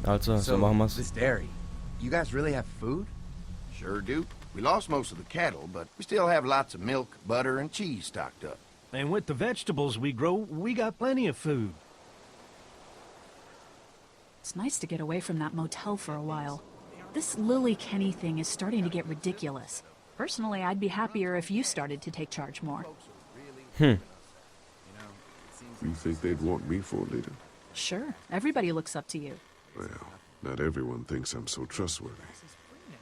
Also, so machen wir's. This dairy, you guys really have food? Sure do. We lost most of the cattle, but we still have lots of milk, butter, and cheese stocked up. And with the vegetables we grow, we got plenty of food. It's nice to get away from that motel for a while. This Lily Kenny thing is starting to get ridiculous. Personally, I'd be happier if you started to take charge more. Hmm. You think they'd want me for a leader? Sure, everybody looks up to you. Well, not everyone thinks I'm so trustworthy.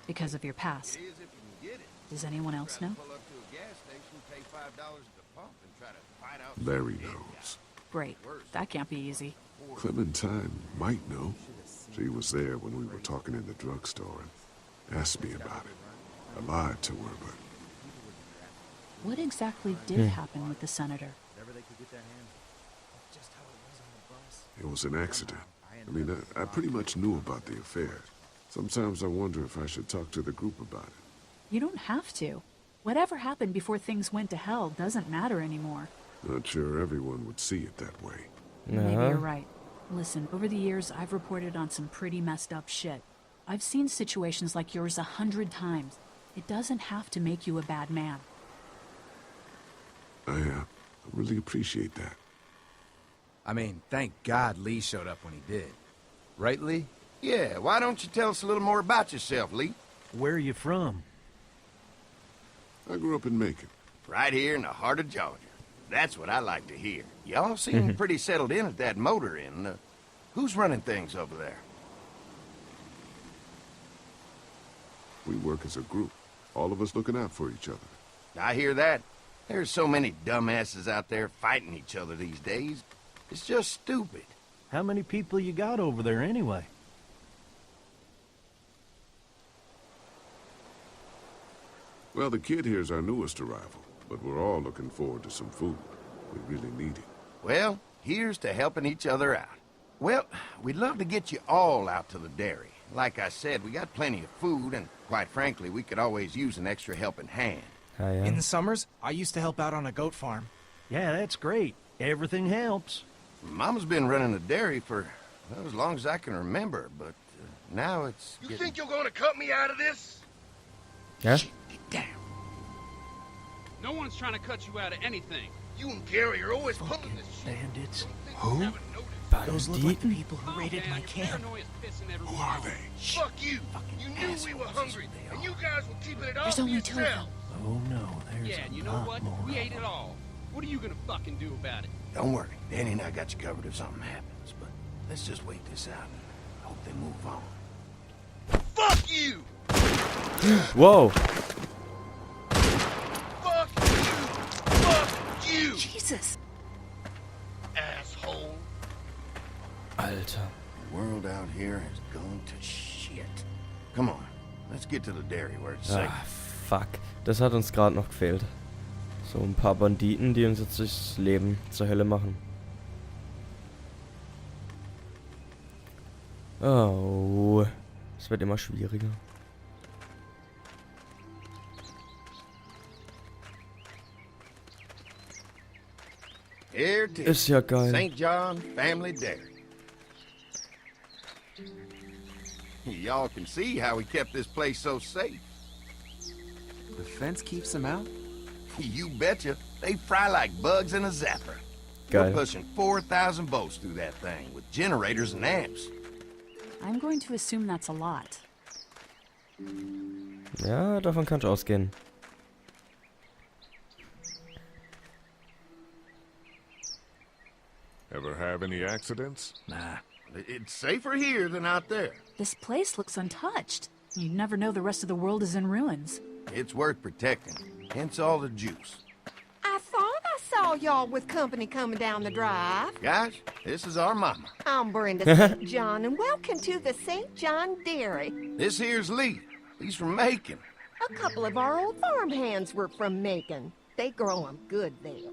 Because of your past. Does anyone else know? Larry knows. Great. That can't be easy. Clementine might know. She was there when we were talking in the drugstore and asked me about it. I lied to her, but... What exactly did happen with the senator? It was an accident. I mean, I pretty much knew about the affair. Sometimes I wonder if I should talk to the group about it. You don't have to. Whatever happened before things went to hell doesn't matter anymore. Not sure everyone would see it that way. Maybe you're right. Listen, over the years, I've reported on some pretty messed up shit. I've seen situations like yours 100 times. It doesn't have to make you a bad man. I really appreciate that. I mean, thank God Lee showed up when he did. Right, Lee? Yeah, why don't you tell us a little more about yourself, Lee? Where are you from? I grew up in Macon. Right here in the heart of Georgia. That's what I like to hear. Y'all seem pretty settled in at that motor inn. Who's running things over there? We work as a group. All of us looking out for each other. I hear that. There's so many dumbasses out there fighting each other these days. It's just stupid. How many people you got over there anyway? Well, the kid here's our newest arrival, but we're all looking forward to some food. We really need it. Well, here's to helping each other out. Well, we'd love to get you all out to the dairy. Like I said, we got plenty of food, and quite frankly, we could always use an extra helping hand. In the summers, I used to help out on a goat farm. Yeah, that's great. Everything helps. Mama's been running the dairy for well, as long as I can remember, but now it's You think you're gonna cut me out of this? Yeah? Damn. No one's trying to cut you out of anything. You and Gary are always pulling this shit. Bandits. Who? Those look like the people who raided my camp. Who are they? Fuck you. You knew we were hungry, and you guys were keeping it all There's for only 2 of them. yourselves. Oh no, there's Yeah, and you know a lot what? more. We ate it all. What are you gonna fucking do about it? Don't worry, Danny and I got you covered if something happens, but let's just wait this out and hope they move on. Fuck you. Whoa! Fuck you. Fuck you. Jesus! Asshole. Alter. The world out here has gone to shit. Come on, let's get to the dairy where it's safe. Ah, fuck. Das hat uns gerade noch gefehlt. So ein paar Banditen, die uns jetzt das Leben zur Hölle machen. Oh. Es wird immer schwieriger. Here it Ist ja geil. St. John Family Dairy. Y'all can see how we kept this place so safe. The fence keeps them out? You betcha. They fry like bugs in a zapper. We're Geil. pushing 4,000 volts through that thing with generators and amps. I'm going to assume that's a lot. Ja, davon kannst du ausgehen. Ever have any accidents? Nah. It's safer here than out there. This place looks untouched. You never know the rest of the world is in ruins. It's worth protecting, hence all the juice. I thought I saw y'all with company coming down the drive. Guys, this is our mama. I'm Brenda St. John, and welcome to the St. John Dairy. This here's Lee. He's from Macon. A couple of our old farm hands were from Macon. They grow 'em good there.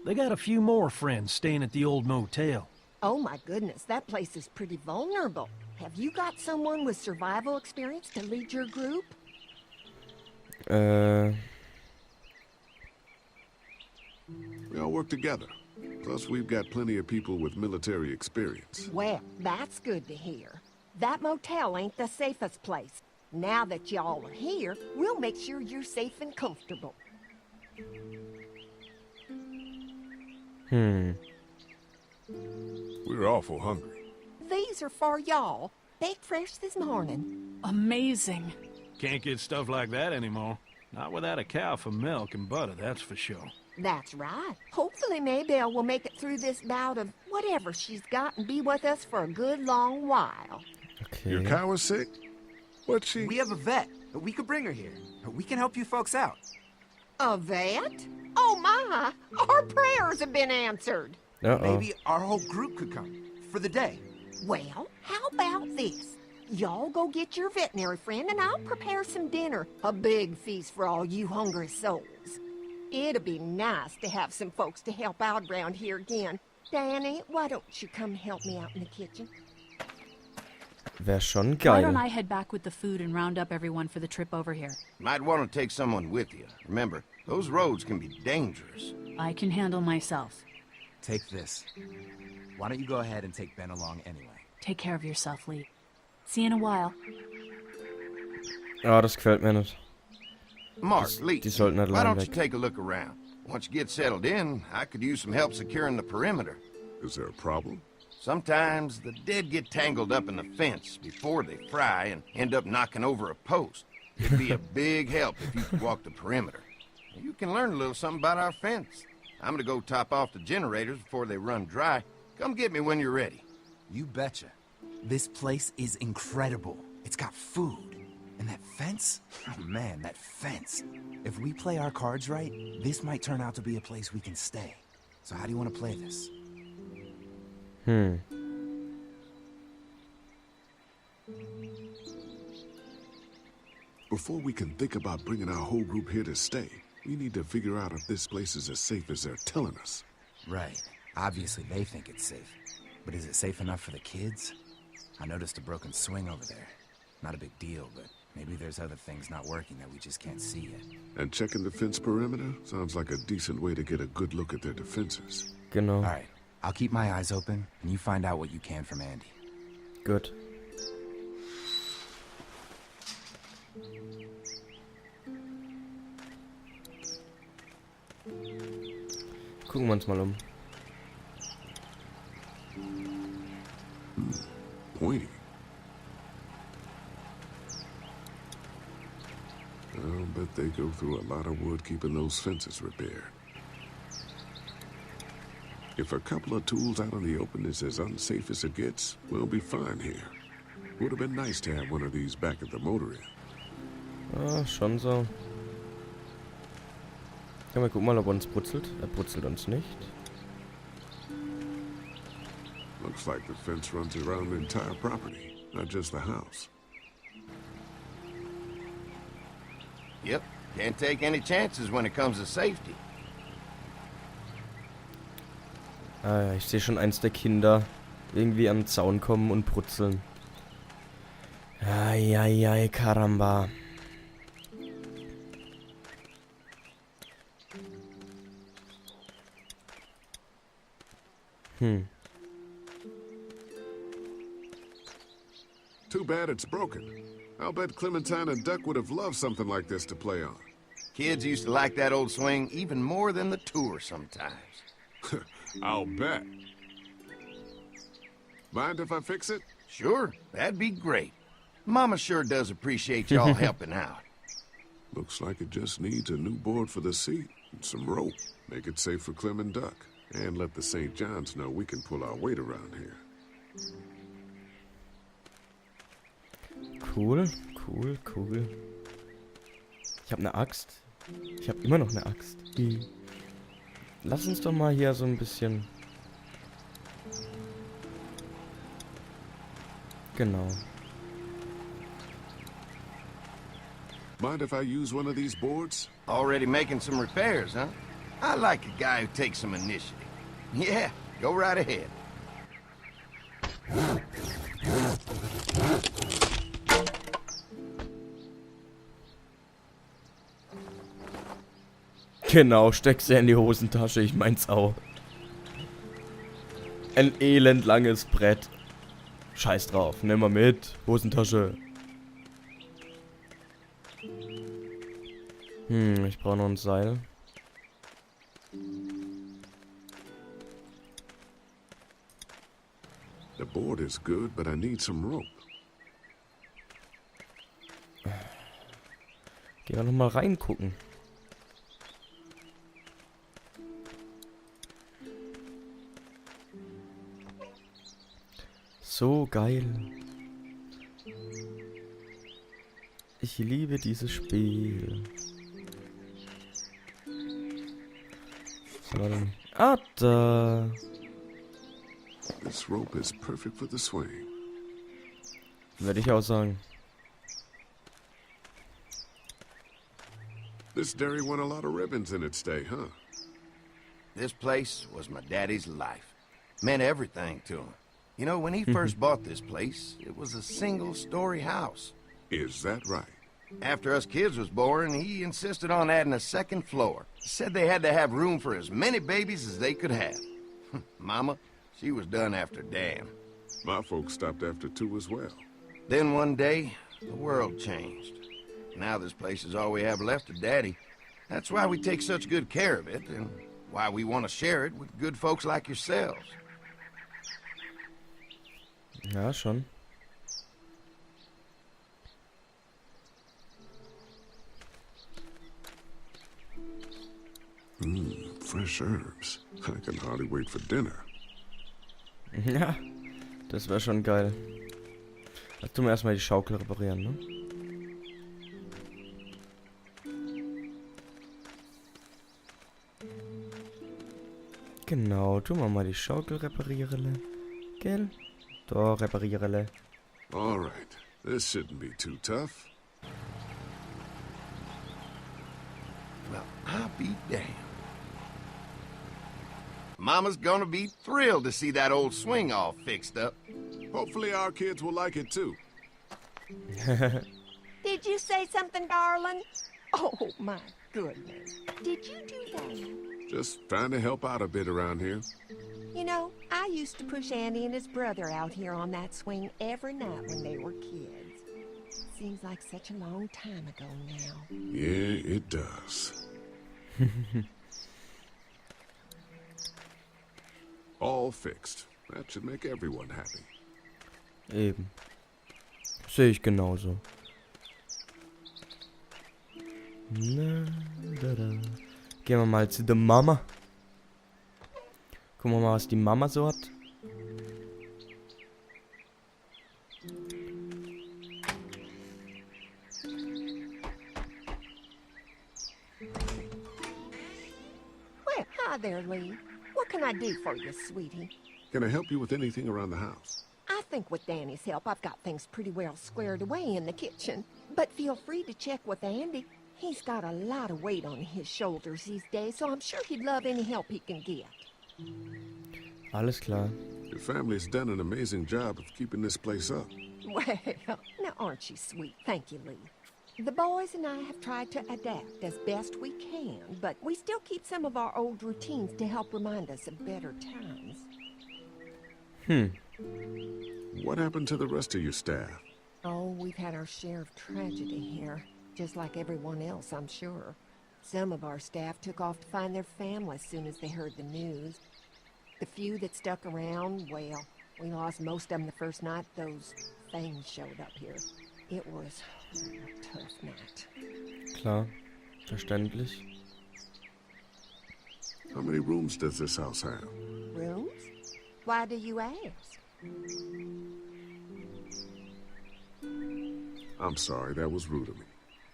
They got a few more friends staying at the old motel. Oh my goodness, that place is pretty vulnerable. Have you got someone with survival experience to lead your group? We all work together. Plus, we've got plenty of people with military experience. Well, that's good to hear. That motel ain't the safest place. Now that y'all are here, we'll make sure you're safe and comfortable. We're awful hungry. These are for y'all. Baked fresh this morning. Amazing. Can't get stuff like that anymore. Not without a cow for milk and butter, that's for sure. That's right. Hopefully Maybelle will make it through this bout of whatever she's got and be with us for a good long while. Okay. Your cow is sick? What's she? We have a vet. We could bring her here. We can help you folks out. A vet? Oh my! Our prayers have been answered. Maybe our whole group could come. For the day. Well, how about this? Y'all go get your veterinary friend and I'll prepare some dinner. A big feast for all you hungry souls. It'd be nice to have some folks to help out around here again. Danny, why don't you come help me out in the kitchen? Wär schon Why don't geil. I head back with the food and round up everyone for the trip over here? Might want to take someone with you. Remember, those roads can be dangerous. I can handle myself. Take this. Why don't you go ahead and take Ben along anyway? Take care of yourself, Lee. See you in a while. Ah, das gefällt mir nicht. Mark, Lee, Die sollten halt why allein don't you weg. take a look around? Once you get settled in, I could use some help securing the perimeter. Is there a problem? Sometimes the dead get tangled up in the fence before they fry and end up knocking over a post. It'd be a big help if you could walk the perimeter. You can learn a little something about our fence. I'm gonna go top off the generators before they run dry. Come get me when you're ready. You betcha. This place is incredible. It's got food. And that fence? Oh man, that fence. If we play our cards right, this might turn out to be a place we can stay. So how do you want to play this? Before we can think about bringing our whole group here to stay, we need to figure out if this place is as safe as they're telling us. Right. Obviously they think it's safe. But is it safe enough for the kids? I noticed a broken swing over there. Not a big deal, but maybe there's other things not working that we just can't see yet. And checking the fence perimeter sounds like a decent way to get a good look at their defenses. Genau. All right. I'll keep my eyes open, and you find out what you can from Andy. Gut. Gucken wir uns mal um. Pointy. I'll bet they go through a lot of wood keeping those fences repaired. If a couple of tools out in the open is as unsafe as it gets, we'll be fine here. Would have been nice to have one of these back at the motor inn. Ah, schon so. Ja, wir gucken mal, ob er uns brutzelt. Er brutzelt uns nicht. Looks like the fence runs around the entire property, not just the house. Yep, can't take any chances when it comes to safety. Ah ja, ich sehe schon eins der Kinder irgendwie am Zaun kommen und brutzeln. Ai, caramba. Too bad it's broken. I'll bet Clementine and Duck would have loved something like this to play on. Kids used to like that old swing even more than the tour sometimes. I'll bet. Mind if I fix it? Sure, that'd be great. Mama sure does appreciate y'all helping out. Looks like it just needs a new board for the seat and some rope. Make it safe for Clem and Duck. And let the St. John's know we can pull our weight around here. Cool. Ich habe eine Axt. Ich habe immer noch eine Axt. Lass uns doch mal hier so ein bisschen... Genau. Mind if I use one of these boards? Already making some repairs, huh? I like a guy who takes some initiative. Yeah, go right ahead. Genau, steck's ja in die Hosentasche, ich mein's auch. Ein elend langes Brett. Scheiß drauf, nimm mal mit. Hosentasche. Ich brauche noch ein Seil. The board is good, but I need some rope. Gehen wir noch mal reingucken. So geil. Ich liebe dieses Spiel. So, dann. Ah, da. This rope is perfect for the swing. Würde ich auch sagen. This dairy won a lot of ribbons in its day, huh? This place was my daddy's life. Meant everything to him. You know, when he first bought this place, it was a single-story house. Is that right? After us kids was born, he insisted on adding a second floor. Said they had to have room for as many babies as they could have. Mama, she was done after Dan. My folks stopped after 2 as well. Then one day, the world changed. Now this place is all we have left of Daddy. That's why we take such good care of it, and why we want to share it with good folks like yourselves. Ja, schon. Fresh herbs. I can hardly wait for dinner. Ja, das wäre schon geil. Jetzt tun wir erstmal die Schaukel reparieren, ne? Genau, tun wir mal die Schaukel reparieren. Gell? Da reparieren. Alright, this shouldn't be too tough. Well, I'll be damned. Mama's gonna be thrilled to see that old swing all fixed up. Hopefully our kids will like it too. Did you say something, darling? Oh, my goodness. Did you do that? Just trying to help out a bit around here. You know, I used to push Andy and his brother out here on that swing every night when they were kids. Seems like such a long time ago now. Yeah, it does. All fixed. That should make everyone happy. Eben. Sehe ich genauso. Na, da, da. Gehen wir mal zu der Mama. Gucken wir mal, was die Mama so hat. Well, hi there, Lee. What can I do for you, sweetie? Can I help you with anything around the house? I think with Danny's help, I've got things pretty well squared away in the kitchen. But feel free to check with Andy. He's got a lot of weight on his shoulders these days, so I'm sure he'd love any help he can get. Alles klar. Your family's done an amazing job of keeping this place up. Well, now aren't you sweet? Thank you, Lee. The boys and I have tried to adapt as best we can, but we still keep some of our old routines to help remind us of better times. What happened to the rest of your staff? Oh, we've had our share of tragedy here, just like everyone else, I'm sure. Some of our staff took off to find their families as soon as they heard the news. The few that stuck around, well, we lost most of them the first night those things showed up here. It was a tough night. Klar. Verständlich. How many rooms does this house have? Rooms? Why do you ask? I'm sorry, that was rude of me.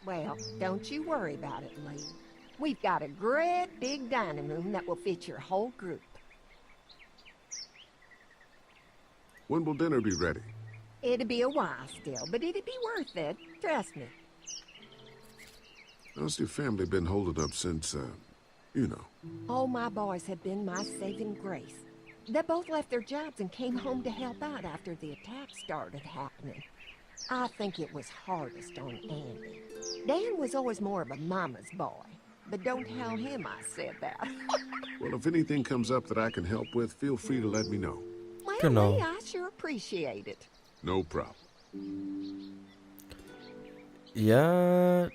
Well, don't you worry about it, Lee. We've got a great big dining room that will fit your whole group. When will dinner be ready? It'll be a while still, but it'll be worth it. Trust me. How's your family been holding up since, you know? Oh, my boys have been my saving grace. They both left their jobs and came home to help out after the attack started happening. I think it was hardest on Andy. Dan was always more of a mama's boy, but don't tell him I said that. Well, if anything comes up that I can help with, feel free to let me know. Well, Genau. Lee, I sure appreciate it. No problem. Ja,